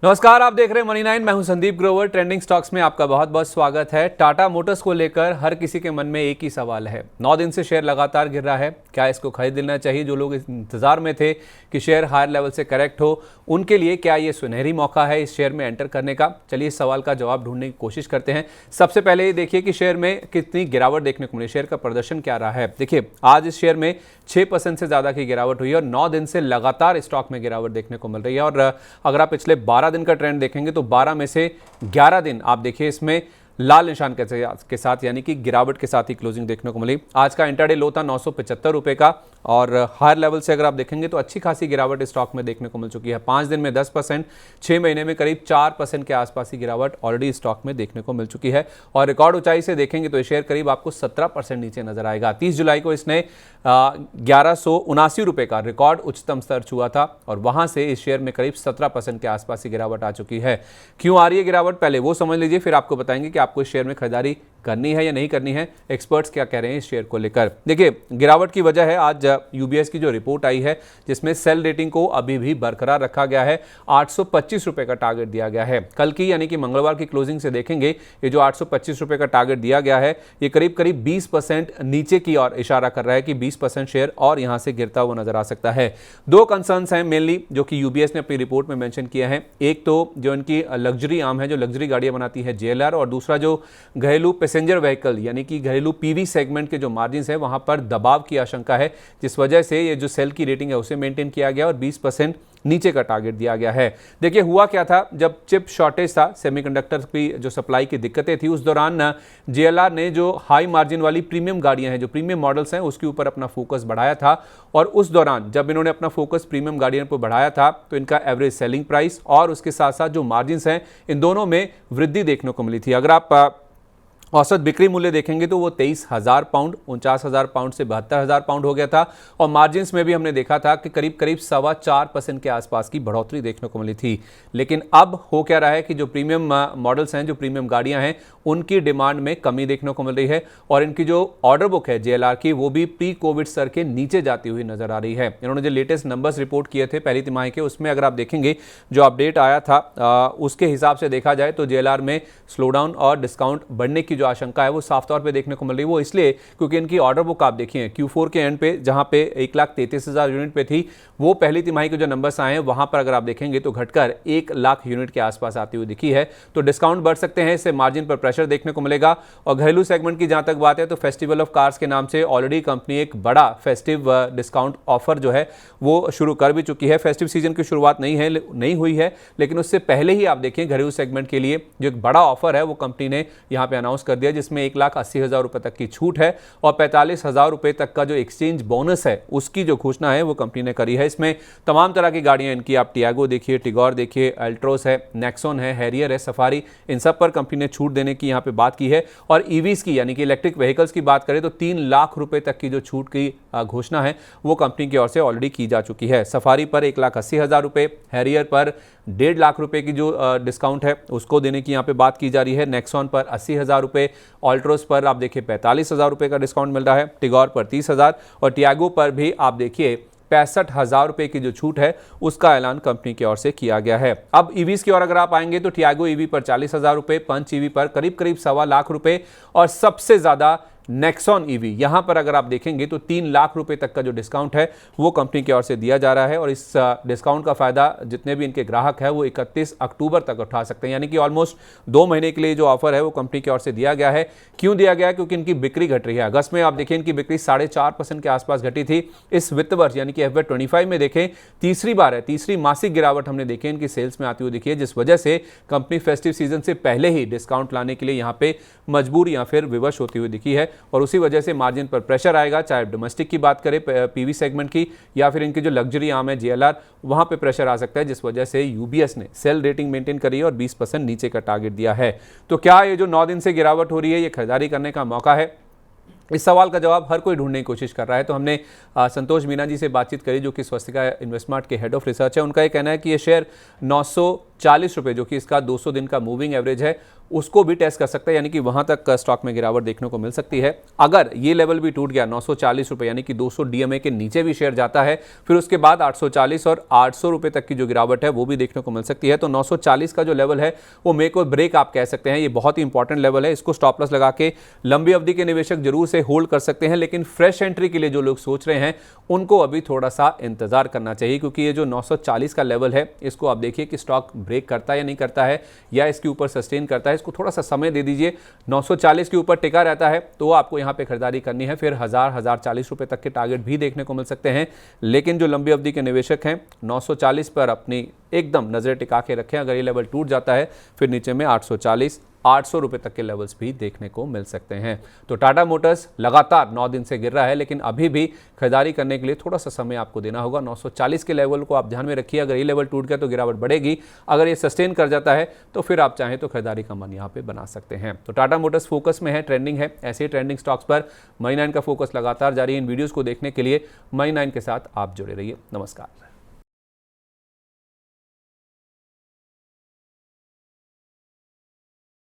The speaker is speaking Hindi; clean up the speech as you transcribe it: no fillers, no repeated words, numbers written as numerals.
नमस्कार, आप देख रहे हैं मनी 9। मैं हूं संदीप ग्रोवर। ट्रेंडिंग स्टॉक्स में आपका बहुत बहुत स्वागत है। टाटा मोटर्स को लेकर हर किसी के मन में एक ही सवाल है। 9 दिन से शेयर लगातार गिर रहा है, क्या इसको खरीद लेना चाहिए? जो लोग इंतजार में थे कि शेयर हायर लेवल से करेक्ट हो, उनके लिए क्या ये सुनहरी मौका है इस शेयर में एंटर करने का? चलिए इस सवाल का जवाब ढूंढने की कोशिश करते हैं। सबसे पहले ये देखिए कि शेयर में कितनी गिरावट देखने को मिली, शेयर का प्रदर्शन क्या रहा है। देखिए आज इस शेयर में 6% से ज्यादा की गिरावट हुई है और 9 दिन से लगातार स्टॉक में गिरावट देखने को मिल रही है। और अगर आप पिछले 12 दिन का ट्रेंड देखेंगे तो 12 में से 11 दिन आप देखिए इसमें लाल निशान के साथ यानी कि गिरावट के साथ ही क्लोजिंग देखने को मिली। आज का इंटरडे लो था 975 रुपए का और हायर लेवल से अगर आप देखेंगे तो अच्छी खासी गिरावट स्टॉक में देखने को मिल चुकी है। 5 दिन में 10%, 6 महीने में करीब 4% के आसपास की गिरावट ऑलरेडी स्टॉक में देखने को मिल चुकी है। और रिकॉर्ड ऊंचाई से देखेंगे तो शेयर करीब आपको 17% नीचे नजर आएगा। 30 जुलाई को इसने 1179 रुपए का रिकॉर्ड उच्चतम स्तर छुआ था और वहां से इस शेयर में करीब 17% के आसपास की गिरावट आ चुकी है। क्यों आ रही है गिरावट, पहले वो समझ लीजिए, फिर आपको बताएंगे कि आपको इस शेयर में खरीदारी करनी है या नहीं करनी है। एक्सपर्ट्स क्या कह रहे हैं इस शेयर को लेकर। देखिए गिरावट की वजह है आज यूबीएस की जो रिपोर्ट आई है जिसमें सेल रेटिंग को अभी भी बरकरार रखा गया है। 825 रुपए का टारगेट दिया गया है। कल की यानी कि मंगलवार की क्लोजिंग से देखेंगे ये जो 825 रुपए का टारगेट दिया गया है ये करीब करीब 20% नीचे की ओर इशारा कर रहा है कि 20% शेयर और यहां से गिरता हुआ नजर आ सकता है। दो कंसर्न्स हैं मेनली जो कि यूबीएस ने अपनी रिपोर्ट में मेंशन किया है। एक तो जो इनकी लग्जरी आर्म है, जो लग्जरी गाड़ियां बनाती है जेएलआर, और दूसरा जो घरेलू पैसेंजर व्हीकल यानी कि घरेलू पीवी सेगमेंट के जो मार्जिन है वहां पर दबाव की आशंका है, जिस वजह से ये जो सेल की रेटिंग है उसे मेंटेन किया गया और 20% नीचे का टारगेट दिया गया है। देखिए हुआ क्या था, जब चिप शॉर्टेज था, सेमीकंडक्टर की जो सप्लाई की दिक्कतें थी, उस दौरान जेएलआर ने जो हाई मार्जिन वाली प्रीमियम गाड़ियां हैं, जो प्रीमियम मॉडल्स हैं, उसके ऊपर अपना फोकस बढ़ाया था। और उस दौरान जब इन्होंने अपना फोकस प्रीमियम गाड़ियों पर बढ़ाया था तो इनका एवरेज सेलिंग प्राइस और उसके साथ साथ जो मार्जिन हैं इन दोनों में वृद्धि देखने को मिली थी। अगर आप औसत बिक्री मूल्य देखेंगे तो वो 23,000 पाउंड, 49,000 पाउंड से 72,000 पाउंड हो गया था। और मार्जिन्स में भी हमने देखा था कि करीब करीब 4.25% के आसपास की बढ़ोतरी देखने को मिली थी। लेकिन अब हो क्या रहा है कि जो प्रीमियम मॉडल्स हैं, जो प्रीमियम गाड़ियां हैं, उनकी डिमांड में कमी देखने को मिल रही है और इनकी जो ऑर्डर बुक है जेएलआर की वो भी प्री कोविड स्तर के नीचे जाती हुई नजर आ रही है। इन्होंने जो लेटेस्ट नंबर्स रिपोर्ट किए थे पहली तिमाही के, उसमें अगर आप देखेंगे जो अपडेट आया था उसके हिसाब से देखा जाए तो जेएलआर में स्लोडाउन और डिस्काउंट बढ़ने की जो आशंका है वो साफ तौर पे देखने को मिल रही है। वो इसलिए क्योंकि इनकी ऑर्डर बुक आप देखिए Q4 के एंड पे जहां पे 1,33,000 यूनिट पे थी, वो पहली तिमाही के जो नंबर्स आए हैं वहां पर अगर आप देखेंगे तो घटकर 1 लाख यूनिट के आसपास आती हुई दिखी है। तो डिस्काउंट बढ़ सकते हैं, इससे मार्जिन पर प्रेशर देखने को मिलेगा। और घरेलू सेगमेंट की जहां तक बात है तो फेस्टिवल ऑफ कार्स के नाम से ऑलरेडी कंपनी एक बड़ा फेस्टिव डिस्काउंट ऑफर जो है वो शुरू कर भी चुकी है। फेस्टिव सीजन की शुरुआत नहीं हुई है, लेकिन उससे पहले ही आप देखिए घरेलू सेगमेंट के लिए जो एक बड़ा ऑफर है वो कंपनी ने यहां पे अनाउंस कर दिया, जिसमें 1,80,000 रुपए तक की छूट है और 45,000 रुपए तक का जो एक्सचेंज बोनस है उसकी जो घोषणा है वो कंपनी ने करी है। इसमें तमाम तरह की गाड़ियां इनकी, आप टियागो देखिए, टिगोर देखिए, अल्ट्रोस है, नेक्सॉन है, हैरियर है, सफारी, इन सब पर कंपनी ने छूट देने की यहां पे बात की है। और ईवीज की यानी कि इलेक्ट्रिक व्हीकल्स की बात करें तो 3 लाख रुपए तक की जो छूट की घोषणा है वो कंपनी की ओर से ऑलरेडी की जा चुकी है। सफारी पर 1,80,000 रुपए, हैरियर पर 1.5 लाख रुपए की जो डिस्काउंट है उसको देने की यहाँ पे बात की जा रही है। नेक्सॉन पर 80,000 रुपए, ऑल्ट्रोस पर आप देखिए 45,000 रुपए का डिस्काउंट मिल रहा है, टिगोर पर 30,000 और टियागो पर भी आप देखिए 65,000 रुपए की जो छूट है उसका ऐलान कंपनी की ओर से किया गया है। अब ईवीज की ओर अगर आप आएंगे तो टियागो ईवी पर 40,000 रुपए, पंच ईवी पर करीब करीब 1.25 लाख रुपए और सबसे ज्यादा नेक्सॉन ईवी, यहां पर अगर आप देखेंगे तो 3 लाख रुपए तक का जो डिस्काउंट है वो कंपनी की ओर से दिया जा रहा है। और इस डिस्काउंट का फायदा जितने भी इनके ग्राहक है वो 31 अक्टूबर तक उठा सकते हैं, यानी कि ऑलमोस्ट 2 महीने के लिए जो ऑफर है वो कंपनी की ओर से दिया गया है। क्यों दिया गया है? क्योंकि इनकी बिक्री घट रही है। अगस्त में आप देखिए इनकी बिक्री 4.5% के आसपास घटी थी। इस वित्त वर्ष यानी कि FY25 में देखें तीसरी बार है, तीसरी मासिक गिरावट हमने देखी इनकी सेल्स में आती हुई दिखी है, जिस वजह से कंपनी फेस्टिव सीजन से पहले ही डिस्काउंट लाने के लिए यहां पे मजबूर या फिर विवश होती हुई दिखी है। और उसी वजह से मार्जिन पर प्रेशर आएगा, चाहे डोमेस्टिक की बात करें पीवी सेगमेंट की या फिर इनकी जो लग्जरी आर्म है जेएलआर, वहां पे प्रेशर आ सकता है, जिस वजह से यूबीएस ने सेल रेटिंग मेंटेन करी है और 20% नीचे का टारगेट दिया है। तो क्या ये जो 9 दिन से गिरावट हो रही है ये खरीदारी करने का मौका है? इस सवाल का जवाब हर कोई ढूंढने की कोशिश कर रहा है। तो हमने संतोष मीना जी से बातचीत करी जो कि स्वस्तिका इन्वेस्टमार्ट के हेड ऑफ रिसर्च है। उनका ये कहना है कि ये शेयर 940 रुपये जो कि इसका 200 दिन का मूविंग एवरेज है उसको भी टेस्ट कर सकता है, यानी कि वहां तक स्टॉक में गिरावट देखने को मिल सकती है। अगर ये लेवल भी टूट गया 940 रुपए यानी कि 200 डीएमए के नीचे भी शेयर जाता है, फिर उसके बाद 840 और 800 रुपए तक की जो गिरावट है वो भी देखने को मिल सकती है। तो 940 का जो लेवल है वो मेक और ब्रेक आप कह सकते हैं, ये बहुत ही इंपॉर्टेंट लेवल है। इसको स्टॉप लॉस लगा के लंबी अवधि के निवेशक जरूर से होल्ड कर सकते हैं, लेकिन फ्रेश एंट्री के लिए जो लोग सोच रहे हैं उनको अभी थोड़ा सा इंतजार करना चाहिए, क्योंकि ये जो 940 का लेवल है इसको आप देखिए कि स्टॉक ब्रेक करता है या नहीं करता है, या इसके ऊपर सस्टेन करता है। इसको थोड़ा सा समय दे दीजिए। 940 के ऊपर टिका रहता है तो आपको यहां पे खरीदारी करनी है। फिर 1040 रुपए तक के टारगेट भी देखने को मिल सकते हैं, लेकिन जो लंबी अवधि के निवेशक हैं 940 पर अपनी एकदम नजर टिका के रखें। अगर ये लेवल टूट जाता है फिर नीचे में 840 800 रुपए तक के लेवल्स भी देखने को मिल सकते हैं। तो टाटा मोटर्स लगातार 9 दिन से गिर रहा है, लेकिन अभी भी खरीदारी करने के लिए थोड़ा सा समय आपको देना होगा। 940 के लेवल को आप ध्यान में रखिए। अगर ये लेवल टूट गया तो गिरावट बढ़ेगी, अगर ये सस्टेन कर जाता है तो फिर आप चाहें तो खरीदारी का मन यहाँ पे बना सकते हैं। तो टाटा मोटर्स फोकस में है, ट्रेंडिंग है। ऐसे ही ट्रेंडिंग स्टॉक्स पर मनी 9 का फोकस लगातार जारी है। इन वीडियोज़ को देखने के लिए मनी 9 के साथ आप जुड़े रहिए। नमस्कार।